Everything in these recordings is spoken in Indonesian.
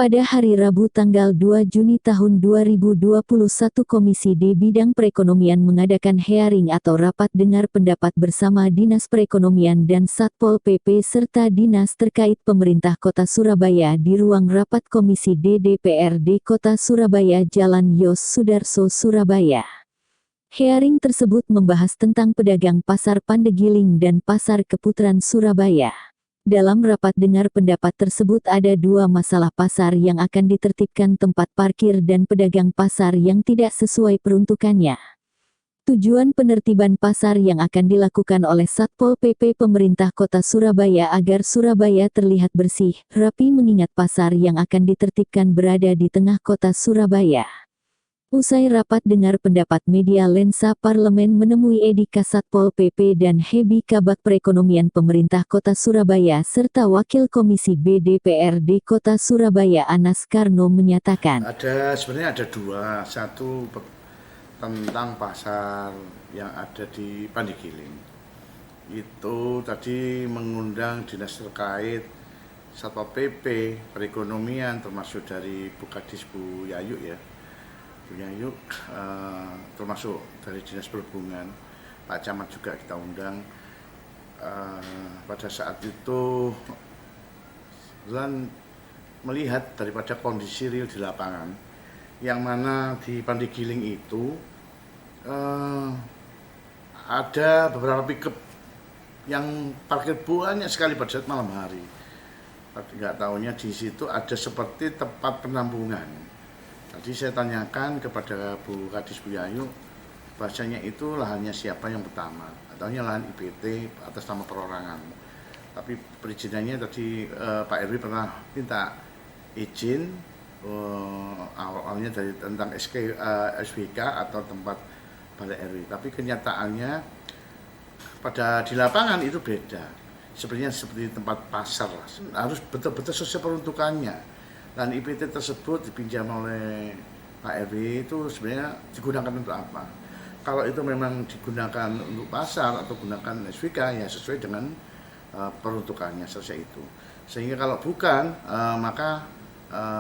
Pada hari Rabu tanggal 2 Juni tahun 2021 Komisi D Bidang Perekonomian mengadakan hearing atau rapat dengar pendapat bersama Dinas Perekonomian dan Satpol PP serta dinas terkait pemerintah Kota Surabaya di ruang rapat Komisi D DPRD Kota Surabaya Jalan Yos Sudarso Surabaya. Hearing tersebut membahas tentang pedagang Pasar Pandegiling dan Pasar Keputaran Surabaya. Dalam rapat dengar pendapat tersebut ada dua masalah pasar yang akan ditertibkan, tempat parkir dan pedagang pasar yang tidak sesuai peruntukannya. Tujuan penertiban pasar yang akan dilakukan oleh Satpol PP pemerintah Kota Surabaya agar Surabaya terlihat bersih, rapi mengingat pasar yang akan ditertibkan berada di tengah Kota Surabaya. Usai rapat dengar pendapat, media Lensa Parlemen menemui Edi Kasatpol PP dan Hebi Kabak Perekonomian Pemerintah Kota Surabaya serta Wakil Komisi B DPRD Kota Surabaya Anas Karno menyatakan. Sebenarnya ada dua, satu tentang pasar yang ada di Pandegiling. Itu tadi mengundang dinas terkait, Satpol PP, Perekonomian, termasuk dari Bu Kadis Bu Yayu ya. Termasuk dari Dinas Perhubungan, Pak Camat juga kita undang. Pada saat itu melihat daripada kondisi real di lapangan, yang mana di Pandegiling itu ada beberapa pickup yang parkir banyak sekali pada saat malam hari. Nggak tahunya di situ ada seperti tempat penampungan. Tadi saya tanyakan kepada Bu Kadis Bu Yayu, bahasanya itu lahannya siapa yang pertama, ataunya lahan IPT atas nama perorangan. Tapi perizinannya tadi Pak RW pernah minta izin awalnya dari tentang SWK atau tempat balik RW. Tapi kenyataannya pada di lapangan itu beda. Sebenarnya seperti tempat pasar, harus betul-betul sesuai peruntukannya. Dan IPT tersebut dipinjam oleh Pak RW itu sebenarnya digunakan untuk apa? Kalau itu memang digunakan untuk pasar atau gunakan SWK ya sesuai dengan peruntukannya selesai itu. Sehingga kalau bukan maka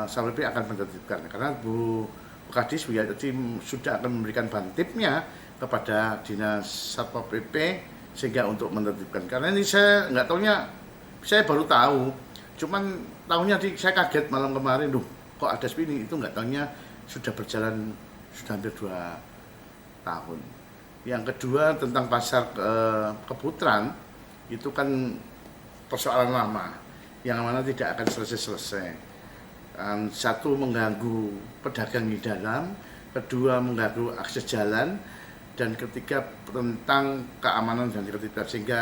Satpol PP akan menertibkan, karena Bu Kadis Bu Yati sudah akan memberikan bantipnya kepada Dinas Satpol PP sehingga untuk menertibkan. Karena ini saya nggak tahunya, saya baru tahu. Cuman tahunya saya kaget malam kemarin, kok ada spinning, itu nggak tahunya sudah berjalan sudah hampir 2 tahun. Yang kedua tentang pasar Keputaran, itu kan persoalan lama yang mana tidak akan selesai-selesai. Satu, mengganggu pedagang di dalam, kedua mengganggu akses jalan, dan ketiga tentang keamanan dan ketertiban, sehingga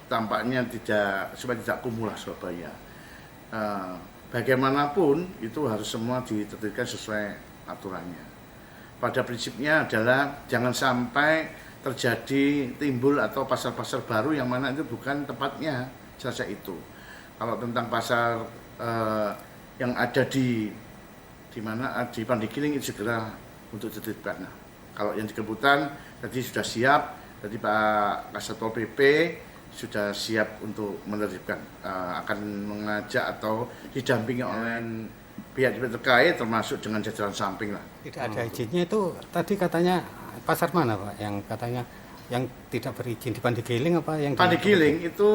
tampaknya supaya tidak kumulah Surabaya. Bagaimanapun itu harus semua ditertibkan sesuai aturannya. Pada prinsipnya adalah jangan sampai terjadi timbul atau pasar-pasar baru yang mana itu bukan tempatnya saja itu. Kalau tentang pasar yang ada di mana di Pandegiling itu segera untuk ditertibkan. Nah, kalau yang di Keputaran tadi sudah siap, tadi Pak Kasatpol PP sudah siap untuk menertibkan, akan mengajak atau didampingi oleh pihak terkait termasuk dengan jajaran samping lah. Tidak ada izinnya itu tadi katanya pasar mana Pak yang katanya yang tidak berizin, di Pandegiling apa yang Pandegiling itu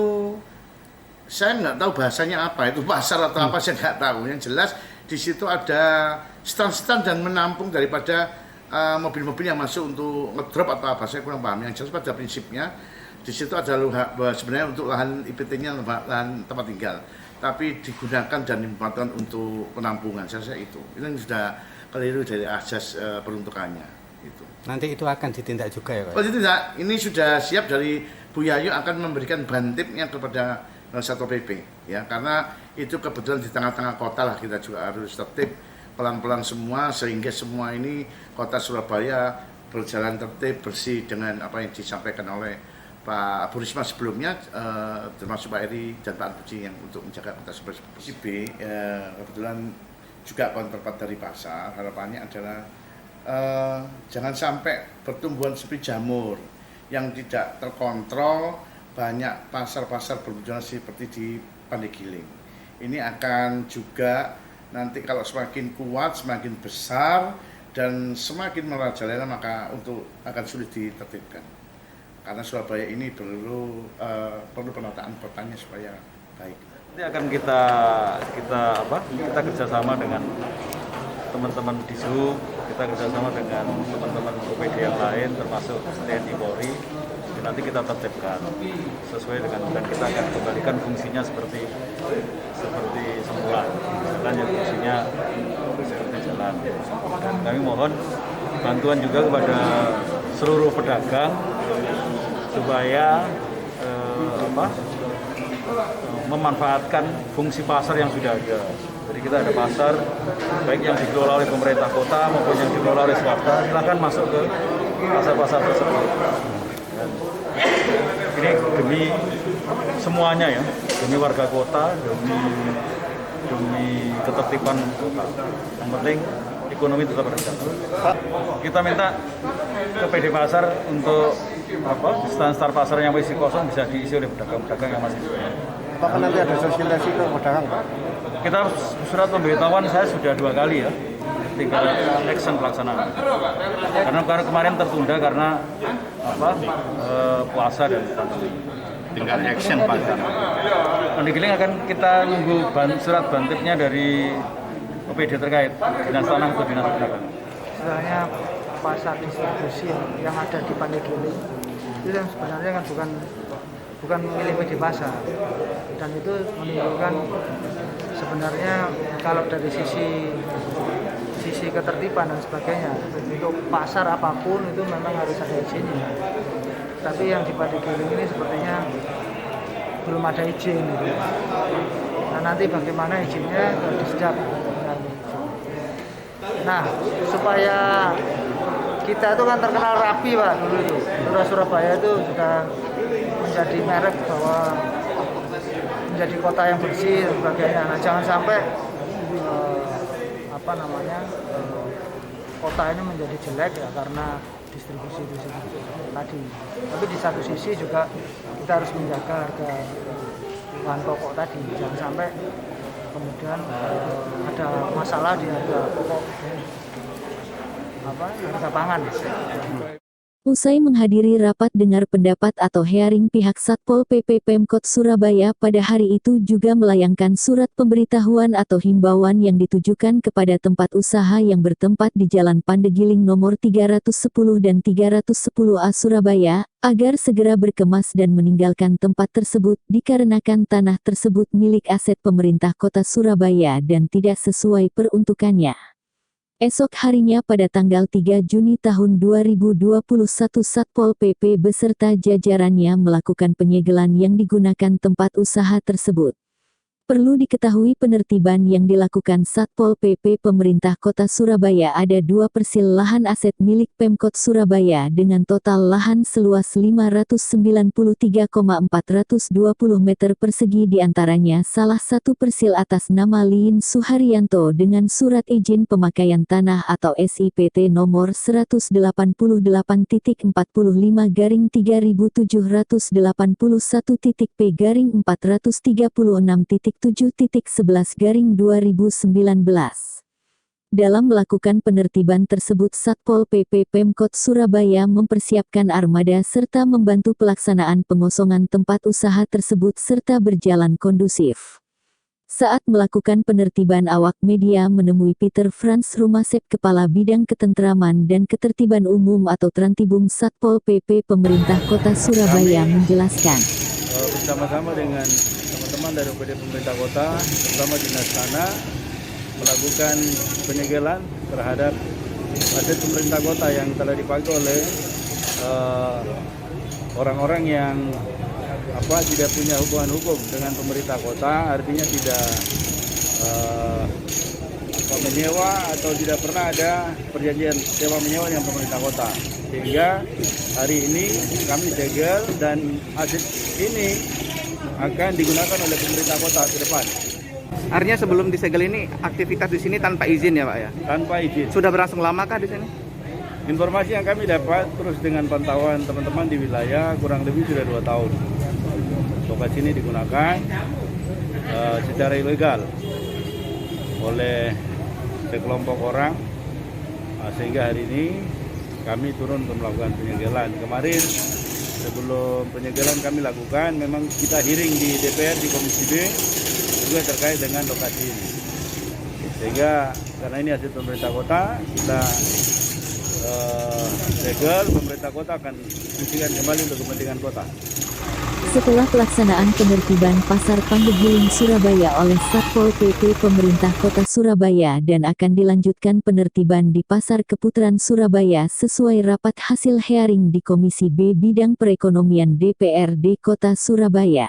saya nggak tahu bahasanya apa, itu pasar atau apa saya nggak tahu. Yang jelas di situ ada stand-stand dan menampung daripada mobil-mobil yang masuk untuk ngedrop atau apa, saya kurang paham. Yang jelas pada prinsipnya di situ ada sebenarnya untuk lahan IPT-nya lahan tempat tinggal, tapi digunakan dan dimanfaatkan untuk penampungan. Saya itu sudah keliru dari asas peruntukannya. Itu. Nanti itu akan ditindak juga ya Pak? Oh tidak, ini sudah siap dari Bu Yayu akan memberikan bantipnya kepada Satpol PP ya, karena itu kebetulan di tengah-tengah kota lah, kita juga harus tertib pelan-pelan semua sehingga semua ini Kota Surabaya berjalan tertib bersih dengan apa yang disampaikan oleh Pak Bu Risma sebelumnya, termasuk Pak Eri dan Pak Puji yang untuk menjaga kota seperti B. Kebetulan juga counterpart dari pasar, harapannya adalah jangan sampai pertumbuhan seperti jamur yang tidak terkontrol, banyak pasar-pasar bermunculan seperti di Pandegiling. ini akan juga nanti kalau semakin kuat, semakin besar dan semakin merajalela, maka akan sulit ditertibkan. Karena Surabaya ini perlu penataan kotanya supaya baik. Nanti akan kita kerjasama dengan teman-teman di Sub, kita kerjasama dengan teman-teman OPD yang lain, termasuk TNI Polri. Nanti kita tertibkan sesuai dengan, dan kita akan kembalikan fungsinya seperti semula, misalkan yang fungsinya seperti jalan. Dan kami mohon bantuan juga kepada seluruh pedagang supaya memanfaatkan fungsi pasar yang sudah ada. Jadi kita ada pasar, baik yang dikelola oleh pemerintah kota maupun yang dikelola oleh swasta, silakan masuk ke pasar-pasar tersebut. Dan ini demi semuanya ya, demi warga kota, demi ketertiban kota. Yang penting ekonomi tetap berjalan. Kita minta ke PD Pasar untuk stand pasar yang masih kosong bisa diisi oleh pedagang-pedagang yang masih ada. Apakah nanti ada sosialisasi ke pedagang, Pak? Kita surat pemberitahuan saya sudah 2 kali ya, tinggal action pelaksanaan. Karena kemarin tertunda karena puasa dan pandemi. Tinggal action, Pak. Di Giling akan kita nunggu surat bantipnya dari OPD terkait, Dinas Tanah atau Dinas Perdagangan. Sebenarnya pasar distribusi yang ada di Pandegiling itu yang sebenarnya kan bukan milik PD Pasar, dan itu menunjukkan sebenarnya kalau dari sisi ketertiban dan sebagainya untuk pasar apapun itu memang harus ada izinnya, tapi yang di Pandegiling ini sepertinya belum ada izin gitu. Nah nanti bagaimana izinnya disediak. Nah supaya kita itu kan terkenal rapi Pak dulu itu, Surabaya itu sudah menjadi merek bahwa menjadi kota yang bersih dan sebagainya. Nah jangan sampai kota ini menjadi jelek ya karena distribusi tadi. Tapi di satu sisi juga kita harus menjaga harga bahan pokok tadi, jangan sampai kemudian ada masalah di harga pokok harga pangan. Usai menghadiri rapat dengar pendapat atau hearing pihak Satpol PP Pemkot Surabaya pada hari itu juga melayangkan surat pemberitahuan atau himbauan yang ditujukan kepada tempat usaha yang bertempat di Jalan Pandegiling nomor 310 dan 310A Surabaya, agar segera berkemas dan meninggalkan tempat tersebut dikarenakan tanah tersebut milik aset pemerintah kota Surabaya dan tidak sesuai peruntukannya. Esok harinya pada tanggal 3 Juni tahun 2021 Satpol PP beserta jajarannya melakukan penyegelan yang digunakan tempat usaha tersebut. Perlu diketahui penertiban yang dilakukan Satpol PP pemerintah kota Surabaya ada 2 persil lahan aset milik Pemkot Surabaya dengan total lahan seluas 593,420 meter persegi diantaranya salah satu persil atas nama Liin Suharyanto dengan surat izin pemakaian tanah atau SIPT nomor 188.3.738.436.7.11/2019. Dalam melakukan penertiban tersebut Satpol PP Pemkot Surabaya mempersiapkan armada serta membantu pelaksanaan pengosongan tempat usaha tersebut serta berjalan kondusif. Saat melakukan penertiban awak media menemui Peter Franz Rumasep Kepala Bidang Ketentraman dan Ketertiban Umum atau Trantibum Satpol PP Pemerintah Kota Surabaya menjelaskan. Bersama-sama dengan teman-teman dari OPD Pemerintah Kota, terutama Dinas Tanah, melakukan penyegelan terhadap aset pemerintah kota yang telah dipakai oleh orang-orang yang tidak punya hubungan hukum dengan pemerintah kota, artinya tidak menyewa atau tidak pernah ada perjanjian sewa menyewa dengan pemerintah kota. Sehingga hari ini kami segel dan aset ini akan digunakan oleh pemerintah kota ke depan. Artinya sebelum disegel ini aktivitas di sini tanpa izin ya Pak ya? Tanpa izin. Sudah berlangsung lamakah di sini? Informasi yang kami dapat terus dengan pantauan teman-teman di wilayah kurang lebih sudah 2 tahun. Lokasi ini digunakan secara ilegal oleh sekelompok orang, sehingga hari ini kami turun untuk melakukan penyegelan. Kemarin sebelum penyegelan kami lakukan, memang kita hearing di DPR di Komisi B juga terkait dengan lokasi ini. Sehingga karena ini hasil pemerintah kota, kita segel, pemerintah kota akan fungsikan kembali untuk kepentingan kota. Setelah pelaksanaan penertiban Pasar Pandegiling Surabaya oleh Satpol PP Pemerintah Kota Surabaya dan akan dilanjutkan penertiban di Pasar Keputaran Surabaya sesuai rapat hasil hearing di Komisi B Bidang Perekonomian DPRD Kota Surabaya.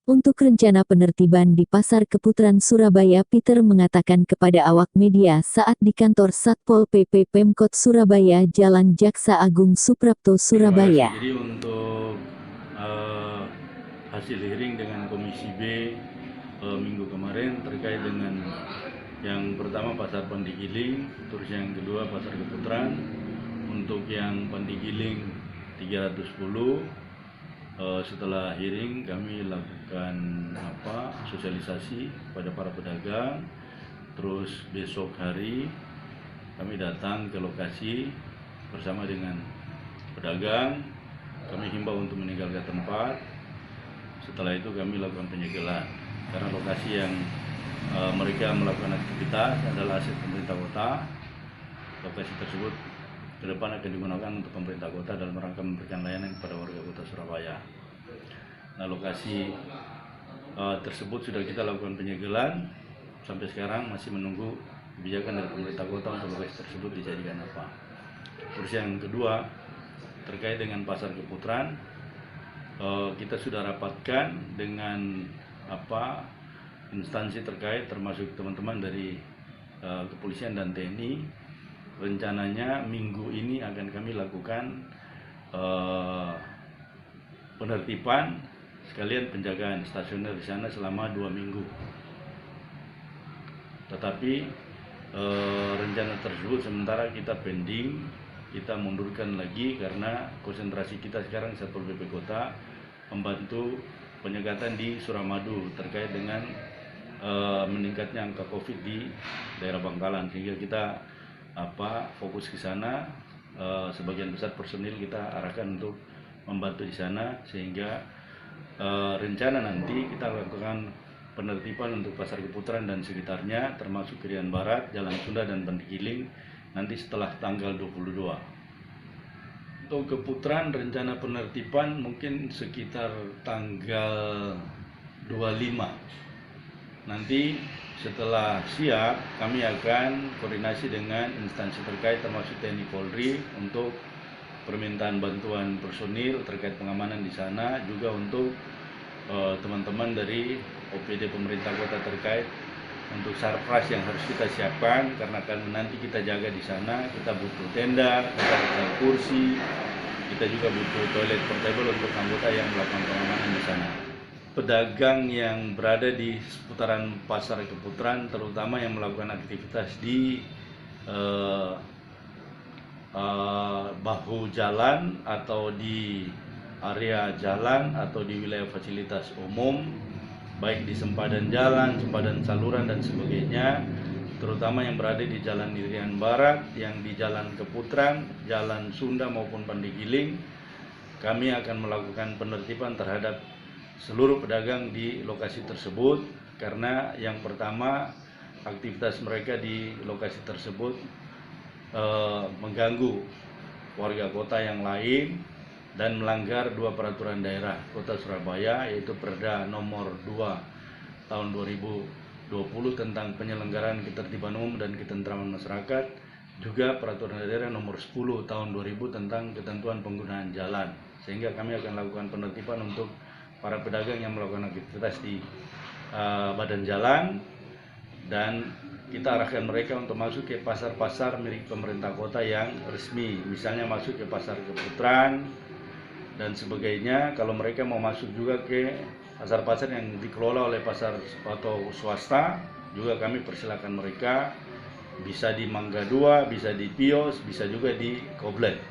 Untuk rencana penertiban di Pasar Keputaran Surabaya, Peter mengatakan kepada awak media saat di kantor Satpol PP Pemkot Surabaya, Jalan Jaksa Agung Suprapto, Surabaya. Jadi untuk hasil hearing dengan Komisi B minggu kemarin terkait dengan yang pertama Pasar Pandegiling, terus yang kedua Pasar Keputaran. Untuk yang Pandegiling 310, setelah hearing kami lakukan sosialisasi pada para pedagang. Terus besok hari kami datang ke lokasi bersama dengan pedagang, kami himbau untuk meninggalkan tempat. Setelah itu kami lakukan penyegelan karena lokasi yang mereka melakukan aktivitas adalah aset pemerintah kota. Lokasi tersebut ke depan akan digunakan untuk pemerintah kota dalam rangka memberikan layanan kepada warga kota Surabaya. Nah, lokasi tersebut sudah kita lakukan penyegelan, sampai sekarang masih menunggu kebijakan dari pemerintah kota untuk lokasi tersebut dijadikan apa. Terus yang kedua terkait dengan Pasar Keputaran, kita sudah rapatkan dengan instansi terkait termasuk teman-teman dari kepolisian dan TNI. Rencananya minggu ini akan kami lakukan penertiban sekalian penjagaan stasioner di sana selama 2 minggu. Tetapi rencana tersebut sementara kita pending, kita mundurkan lagi karena konsentrasi kita sekarang Satpol PP Kota membantu penyekatan di Suramadu terkait dengan meningkatnya angka COVID di daerah Bangkalan, sehingga kita fokus ke sana. Sebagian besar personil kita arahkan untuk membantu di sana, sehingga rencana nanti kita lakukan penertiban untuk Pasar Keputaran dan sekitarnya, termasuk Irian Barat, Jalan Sunda dan Pandegiling nanti setelah tanggal 22. Untuk Keputaran rencana penertiban mungkin sekitar tanggal 25. Nanti setelah siap kami akan koordinasi dengan instansi terkait termasuk TNI Polri untuk permintaan bantuan personil terkait pengamanan di sana, juga untuk teman-teman dari OPD pemerintah kota terkait untuk sarpras yang harus kita siapkan, karena kan nanti kita jaga di sana. Kita butuh tenda, kita butuh kursi, kita juga butuh toilet portable untuk anggota yang melakukan pengamanan di sana. Pedagang yang berada di seputaran Pasar Keputaran, terutama yang melakukan aktivitas di bahu jalan atau di area jalan atau di wilayah fasilitas umum, baik di sempadan jalan, sempadan saluran dan sebagainya, terutama yang berada di Jalan Irian Barat, yang di Jalan Keputaran, Jalan Sunda maupun Pandegiling, kami akan melakukan penertiban terhadap seluruh pedagang di lokasi tersebut, karena yang pertama aktivitas mereka di lokasi tersebut mengganggu warga kota yang lain dan melanggar 2 peraturan daerah Kota Surabaya, yaitu Perda nomor 2 tahun 2020 tentang penyelenggaraan ketertiban umum dan ketentraman masyarakat, juga peraturan daerah nomor 10 tahun 2000 tentang ketentuan penggunaan jalan. Sehingga kami akan lakukan penertiban untuk para pedagang yang melakukan aktivitas di badan jalan, dan kita arahkan mereka untuk masuk ke pasar-pasar milik pemerintah kota yang resmi, misalnya masuk ke Pasar Keputaran dan sebagainya. Kalau mereka mau masuk juga ke pasar-pasar yang dikelola oleh pasar atau swasta, juga kami persilakan mereka, bisa di Mangga 2, bisa di Pios, bisa juga di Koblet.